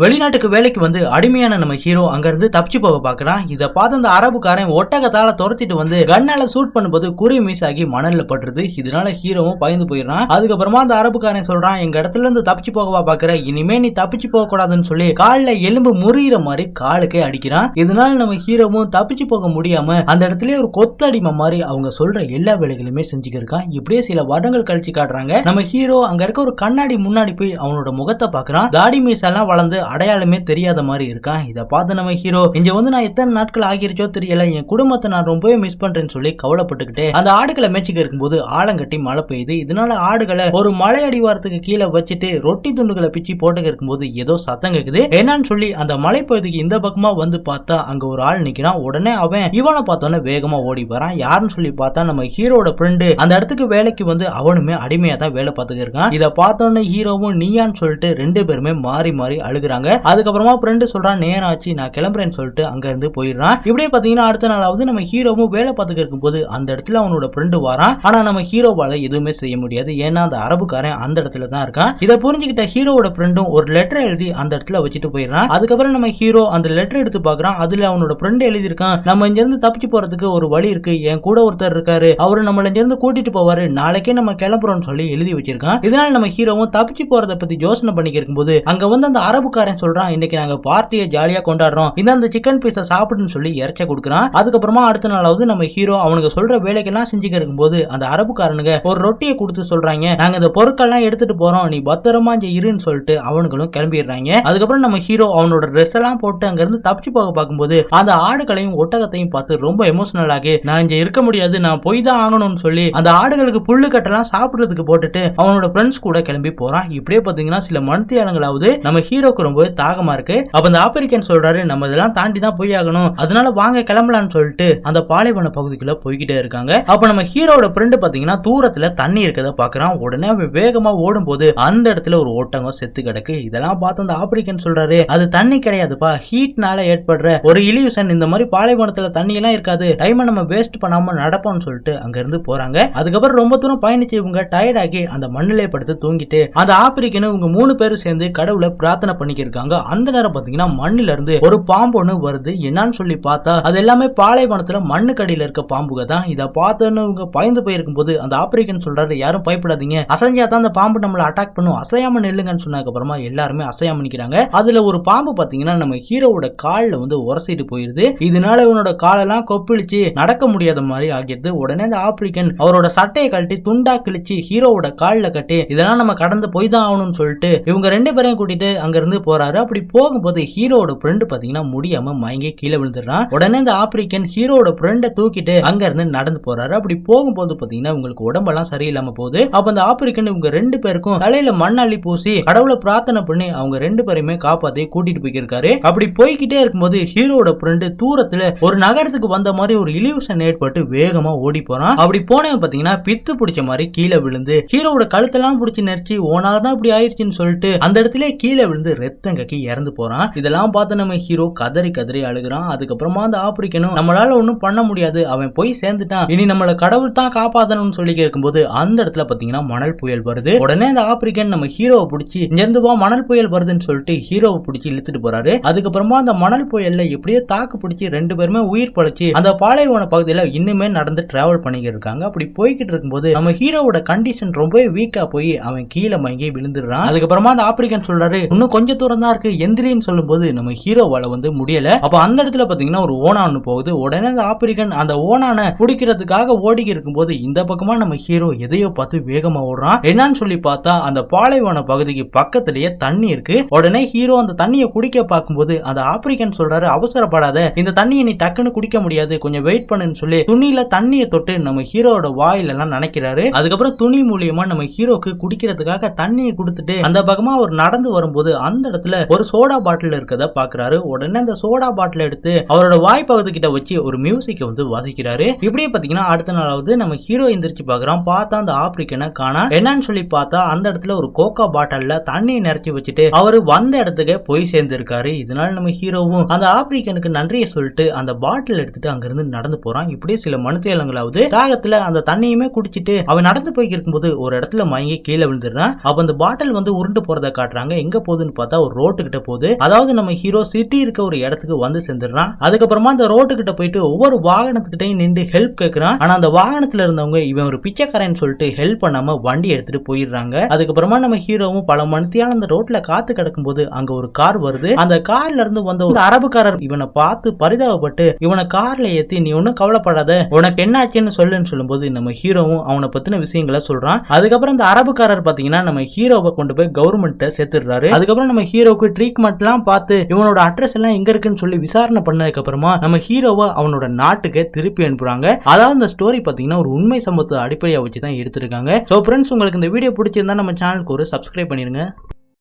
வெளிநாட்டுக்கு வேலைக்கு வந்து அடிமையான நம்ம ஹீரோ அங்க இருந்து தப்பிச்சு போக பாக்குறான். இத பார்த்து அந்த அரபுக்காரன் ஒட்டகத்தால துரத்திட்டு வந்து கண்ணால சூட் பண்ணும்போது குறி மிஸ் ஆகி மணல்ல பட்டுருது. இதனால ஹீரோவும் பயந்து போயிடுறான். அதுக்கப்புறமா அந்த அரபுக்காரன் சொல்றான், எங்க இடத்துல இருந்து தப்பிச்சு போகவா பாக்குற, இனிமே நீ தப்பிச்சு போக கூடாதுன்னு சொல்லி கால்ல எலும்பு முறிகிற மாதிரி காலுக்கே அடிக்கிறான். இதனால நம்ம ஹீரோவும் தப்பிச்சு போக முடியாம அந்த இடத்துல ஒரு கொத்து அடிமை மாதிரி அவங்க சொல்ற எல்லா வேலைகளுமே செஞ்சுக்கிருக்கான். இப்படியே சில வருடங்கள் கழிச்சு காட்டுறாங்க. நம்ம ஹீரோ அங்க இருக்க ஒரு கண்ணாடி முன்னாடி போய் அவனோட முகத்தை பாக்குறான். தாடி மீச எல்லாம் வளர்ந்து அடையாளமே தெரியாத மாதிரி இருக்கான். இதை பார்த்து நம்ம ஹீரோ இங்க வந்து நான் எத்தனை நாட்கள் ஆகிருச்சோ தெரியல, என் குடும்பத்தை நான் ரொம்பவே மிஸ் பண்றேன்னு சொல்லி கவலைப்பட்டுக்கிட்டு அந்த ஆடுகளை மேய்ச்சிக்க இருக்கும்போது ஆலங்கட்டி மழை பெய்யுது. இதனால ஆடுகளை ஒரு மலை அடிவாரத்துக்கு கீழே வச்சுட்டு ரொட்டி துண்டுகளை பிச்சு போட்டு இருக்கும்போது ஏதோ சத்தம் கேக்குது. என்னன்னு சொல்லி அந்த மலை பகுதிக்கு இந்த பக்கமா வந்து பார்த்தா அங்க ஒரு ஆள் நிக்கிறான். உடனே அவன் இவனை பார்த்தோன்னே வேகமா ஓடி வரான். யாருன்னு சொல்லி பார்த்தா நம்ம ஹீரோட ஃப்ரெண்டு. அந்த இடத்துக்கு வேலைக்கு வந்து அவனுமே அடிமையா தான் வேலை பார்த்துக்க இருக்கான். இதை பார்த்தோன்னே ஹீரோவும் நீயான்னு சொல்லிட்டு ரெண்டு பேருமே மாறி மாறி அழுகுறாங்க. அதுக்கப்புறமா ஃப்ரெண்டு சொல்றான், நேரம் ஆச்சு நான் கிளம்புறேன்னு சொல்லிட்டு அங்க இருந்து போயிடுறான். இப்படியே பாத்தீங்கன்னா அடுத்த நாளாவது நம்ம ஹீரோவும் வேலை பார்த்துக்க இருக்கும்போது அந்த இடத்துல அவனோட ஃப்ரெண்டு வரான். ஆனா நம்ம ஹீரோவால எதுவுமே செய்ய முடியாது. ஏன்னா அந்த அரபுக்காரன் அந்த இடத்துல தான் இருக்கான். இதை புரிஞ்சுக்கிட்ட ஹீரோவோட ஃப்ரெண்டும் ஒரு லெட்டர் எழுதி அந்த இடத்துல வச்சுட்டு போயிடுறான். அதுக்கப்புறம் நம்ம ஹீரோ அந்த லெட்டர் எடுத்து பாக்குறான். அதுல அவனோட ஃப்ரெண்ட் எழுதியிருக்கான், நம்ம இங்க இருந்து தப்பிச்சு போறதுக்கு ஒரு வழி இருக்கு, என் கூட ஒருத்தர் இருக்காரு, அவரு நம்மள இங்க இருந்து கூட்டிட்டு போவாரு, நாளைக்கே நம்ம கிளம்புறோம்னு சொல்லி எழுதி வச்சிருக்கான். இதனால நம்ம ஹீரோவும் தப்பிச்சு போறதை பத்தி யோசனை பண்ணிக்க இருக்கும்போது அங்க வந்து அந்த அரபுக்காரன் சொல்றான், இன்னைக்கு நாங்க பார்ட்டியை ஜாலியா கொண்டாடுறோம், இந்த சிக்கன் பீஸை சாப்பிடுன்னு சொல்லி இறைச்ச கொடுக்குறான். அதுக்கப்புறமா அடுத்த நாளாவது நம்ம ஹீரோ அவனுக்கு சொல்ற வேலைக்கெல்லாம் செஞ்சுக்க இருக்கும்போது அந்த அரபுக்காரனுங்க ஒரு ரொட்டியை கொடுத்து சொல்றாங்க, நாங்க இந்த பொருட்கள்லாம் எடுத்துட்டு போறோம், நீ பத்திரமா இங்க இருன்னு சொல்லிட்டு அவனுங்களும் கிளம்பிடுறாங்க. அதுக்கப்புறம் நம்ம ஹீரோ அவனோட ட்ரெஸ் எல்லாம் போட்டு அங்க இருந்து தப்பிச்சு போக பார்க்கும்போது அந்த ஆடுகளையும் ஒட்டகத்தையும் பார்த்து ரொம்ப எமோஷனல் ஆகி, நான் இங்க இருக்க முடியாது, நான் போய் தான் ஆகணும்னு சொல்லி அந்த ஆடுகளுக்கு புல்லு கட்டெல்லாம் சாப்பிடுறதுக்கு போட்டுட்டு அவனோட ஃப்ரெண்ட்ஸ் கூட கிளம்பி போறான். இப்படியே பாத்தீங்கன்னா சில மணித்தியாலங்களாவது நம்ம ஹீரோக்கு ரொம்ப தாகமா இருக்கு. அப்ப அந்த ஆப்பிரிக்கன் சொல்றாரு, நம்ம இதெல்லாம் தாண்டி தான் போய் ஆகணும், அதனால வாங்க கிளம்பலாம்னு சொல்லிட்டு அந்த பாலைவன பகுதிக்குள்ள போய்கிட்டே இருக்காங்க. அப்ப நம்ம ஹீரோட ஃப்ரெண்டு பாத்தீங்கன்னா தூரத்துல தண்ணி இருக்கத பாக்குறான். உடனே அவன் வேகமா ஓடும் போது அந்த இடத்துல ஒரு ஓட்டகம் செத்து கிடக்கு. இதெல்லாம் பார்த்து அந்த ஆப்பிரிக்கன் சொல்றாரு, அது தண்ணி கிடையாதுப்பா, ஹீட்னால ஏற்படுற ஒரு இல்யூஷன், இந்த மாதிரி பாலைவனத்துல தண்ணி எல்லாம் இருக்காது, டைமை நம்ம வேஸ்ட் பண்ணாம நடப்போம்னு சொல்லிட்டு அங்க இருந்து போறாங்க. அதுக்கப்புறம் ரொம்ப தூரம் பயணிச்சு இவங்க டயர்ட் ஆகி அந்த மண்ணிலே படுத்து தூங்கிட்டு அந்த ஆப்பிரிக்கனும் இவங்க 3 பேரும் சேர்ந்து கடவுளை பிரார்த்தனை பண்ணிக்கிருக்காங்க. அந்த நேரம் பாத்தீங்கன்னா மண்ணில இருந்து ஒரு பாம்பு ஒண்ணு வருது. என்னன்னு சொல்லி பார்த்தா அது எல்லாமே பாலைவனத்துல மண்ணுக்கடியில இருக்க பாம்புக தான். இதை பார்த்தோன்னு இவங்க பயந்து போயிருக்கும் போது அந்த ஆப்பிரிக்கன் சொல்றாரு, யாரும் பயப்படாதீங்க, அசைஞ்சாதான் அந்த பாம்பு நம்மள அட்டாக் பண்ணும், அசையாம நெல்லுங்கன்னு சொன்னதுக்கு அப்புறமா எல்லாருமே அசையாம நிக்கிறாங்க. அதுல ஒரு பாம்பு பாத்தீங்கன்னா நம்ம ஹீரோவோட கால்ல வந்து உரசிட்டு போயிருது. இதனால இவனோட காலெல்லாம் கொப்பிளிச்சு நடக்க முடியாத மாதிரி ஆகிடுது. உடனே அந்த ஆப்பிரிக்கன் அவரோட சட்டையை கழட்டி துண்டா கிழிச்சு ஹீரோவோட கால்ல கட்டி, இதெல்லாம் நம்ம கடந்து போய் தான் ஆகணும்னு சொல்லிட்டு இவங்க 2 பேரையும் கூட்டிட்டு அங்க இருந்து போறாரு. அப்படி போகும்போது ஹீரோவோட ஃப்ரெண்டு பாத்தீங்கன்னா முடியாம மயங்கி கீழே விழுந்துடுறான். உடனே இந்த ஆப்பிரிக்கன் ஹீரோவோட ஃப்ரெண்டை தூக்கிட்டு அங்க இருந்து நடந்து போறாரு. அப்படி போகும்போது பாத்தீங்கன்னா உங்களுக்கு உடம்பெல்லாம் சரியில்லாம போகுது. அப்ப அந்த ஆப்பிரிக்கன் இவங்க 2 பேருக்கும் தலையில மண்ணள்ளி பூசி கடவுளை பிரார்த்தனை பண்ணி அவங்க 2 பேரையுமே காப்பாத்தி கூட்டிட்டு போயிருக்காரு. அப்படி போய்கிட்டே இருக்கும்போது ஹீரோவோட ஃப்ரெண்டு தூரத்துல ஒரு நகரத்துக்கு வந்த மாதிரி ஒரு இல்யூஷன் ஏற்பட்டு வேகமா ஓடி போறான். அப்படி போனவன் பாத்தீங்கன்னா பித்து பிடிச்ச மாதிரி கீழே விழுந்து ஹீரோவோட கழுத்தெல்லாம் பிடிச்சி நெரிச்சு, ஓனாலதான் இப்படி ஆயிடுச்சுன்னு சொல்லிட்டு அந்த இடத்துல கீழே விழுந்து ரத்தம் கக்கி இறந்து போறான். இதெல்லாம் பார்த்து நம்ம ஹீரோ கதறி கதறி அழுகுறான். அதுக்கப்புறமா அந்த ஆப்பிரிக்கனும் நம்மளால ஒண்ணும் பண்ண முடியாது, அவன் போய் சேர்ந்துட்டான், இனி நம்மள கடவுள் தான் காப்பாத்தணும்னு சொல்லி இருக்கும்போது அந்த இடத்துல பாத்தீங்கன்னா மணல் புயல் வருது. உடனே அந்த ஆப்பிரிக்கன் நம்ம ஹீரோவை பிடிச்சி இங்க இருந்து வா, மணல் புயல் வருதுன்னு சொல்லிட்டு ஹீரோவை பிடிச்சி இழுத்துட்டு போறாரு. அதுக்கப்புறமா அந்த மணல் புயல்ல எப்படியோ தாக்கு பிடிச்சி 2 பேருமே உயிர் பழச்சு அந்த பாலைவன பகுதியில இன்னுமே நடந்து டிராவல் பண்ணிக்கிட்டு இருக்காங்க. அப்படி போய்கிட்டு இருக்கும்போது நம்ம ஹீரோவோட கண்டிஷன் ரொம்பவே வீக்கா போய் அவன் கீழே மயங்கி விழுந்துடுறான். அதுக்கப்புறமா அந்த ஆப்பிரிக்கன் சொல்றாரு, இன்னும் கொஞ்சம் தூரம் தான் இருக்கு, எந்திரின்னு சொல்லும் போது நம்ம ஹீரோவால வந்து முடியல. அப்ப அந்த இடத்துல பாத்தீங்கன்னா ஒரு ஓனான் போகுது. உடனே அந்த ஆப்பிரிக்கன் அந்த ஓனான பிடிக்கிறதுக்காக ஓடி இருக்கும்போது இந்த பக்கமா நம்ம ஹீரோ எதையோ பார்த்து வேகமா ஓடுறான். என்னன்னு சொல்லி பார்த்தா அந்த பாலைவன பகுதிக்கு பக்கத்திலேயே தண்ணி இருக்கு. உடனே ஹீரோ அந்த தண்ணியை குடிக்க பார்க்கும்போது அந்த ஆப்பிரிக்கன் சொல்றாரு, அவசரப்படாத, இந்த தண்ணியை நீ டக்குன்னு குடிக்க முடியாது, கொஞ்சம் வெயிட் பண்ணுன்னு சொல்லி துணியில தண்ணியை தொட்டு நம்ம ஹீரோட வாயில எல்லாம் நினைக்கிறாரு. அதுக்கப்புறம் துணி மூலியமா நம்ம ஹீரோக்கு குடிக்கிறதுக்காக தண்ணியை கொடுத்துட்டு அந்த பக்கமா அவர் நடந்து வரும்போது அந்த இடத்துல ஒரு சோடா பாட்டில் இருக்கத பாக்குறாரு. உடனே அந்த சோடா பாட்டில் எடுத்து அவரோட வாய் பகுதி கிட்ட வச்சு ஒரு மியூசிக் வந்து வாசிக்கிறாரு. இப்படியே பாத்தீங்கன்னா அடுத்த நாளாவது நம்ம ஹீரோ எந்திரிச்சு பாக்குறான். பார்த்தா அந்த ஆப்பிரிக்கனை காணா. என்னன்னு சொல்லி பார்த்தா அந்த இடத்துல ஒரு கோகா பாட்டில்ல தண்ணியை நிரச்சி வச்சுட்டு அவரு வந்த இடத்துக்கு போய் சேர்ந்து இருக்காரு. இதனால நம்ம ஹீரோவும் அந்த ஆப்பிரிக்கனுக்கு நன்றியை சொல்லிட்டு அந்த பாட்டில் எடுத்துட்டு அங்க இருந்து நடந்து போறான். இப்படியே சில மணித்தியாலங்களாவது தாகத்துல அந்த தண்ணியுமே குடிச்சிட்டு அவன் நடந்து போய் இருக்கும்போது ஒரு இடத்துல மயங்கி கீழே விழுந்துடுறான். அப்ப அந்த பாட்டில் வந்து உருண்டு போறத காட்டுறாங்க. எங்க போகுதுன்னு பார்த்தா ஒரு ரோட்டு கிட்ட போகுது. அதாவது நம்ம ஹீரோ சிட்டி இருக்க ஒரு இடத்துக்கு வந்து சேர்ந்துடுறான். அதுக்கப்புறமா அந்த ரோட்டு கிட்ட போயிட்டு ஒவ்வொரு வாகனத்துக்கிட்டையும் நின்று ஹெல்ப் கேட்கிறான். ஆனா அந்த வாகனத்துல இருந்தவங்க இவன் ஒரு பிச்சைக்காரன் சொல்லிட்டு ஹெல்ப் பண்ணாம வண்டி எடுத்துட்டு போயிடுறாங்க. அதுக்கப்புறமா நம்ம ஹீரோவும் பல மணித்தியால அந்த ரோட்ல காத்து கிடக்கும் போது அங்க ஒரு கார் வருது. அந்த கார்ல இருந்து வந்த ஒரு அரபுக்காரர் இவனை பார்த்து பரிதாபப்பட்டு இவனை கார்ல ஏத்தி நீ ஒன்னும் கவலைப்படாத, உனக்கு என்ன ஆச்சுன்னு சொல்லுன்னு சொல்லும்போது நம்ம ஹீரோவும் அவனை பத்தின விஷயங்களை சொல்றான். அதுக்கப்புறம் இந்த அரபுக்காரர் பாத்தீங்கன்னா நம்ம ஹீரோவை கொண்டு போய் கவர்மெண்ட்ட சேர்த்துடுறாரு. அதுக்கப்புறம் நம்ம ஹீரோக்கு ட்ரீட்மெண்ட் எல்லாம் பார்த்து இவனோட அட்ரஸ் எல்லாம் எங்க இருக்குன்னு சொல்லி விசாரணை பண்ணதுக்கு அப்புறமா நம்ம ஹீரோவை அவனோட நாட்டுக்கு திருப்பி அனுப்புறாங்க. அதாவது இந்த ஸ்டோரி பாத்தீங்கன்னா ஒரு உண்மை சம்பவத்தை அடிப்படையா வச்சு தான் எடுத்திருக்காங்க. சோ ஃப்ரெண்ட்ஸ், உங்களுக்கு இந்த வீடியோ பிடிச்சிருந்தா நம்ம சேனலுக்கு ஒரு சப்ஸ்கிரைப் பண்ணிருங்க.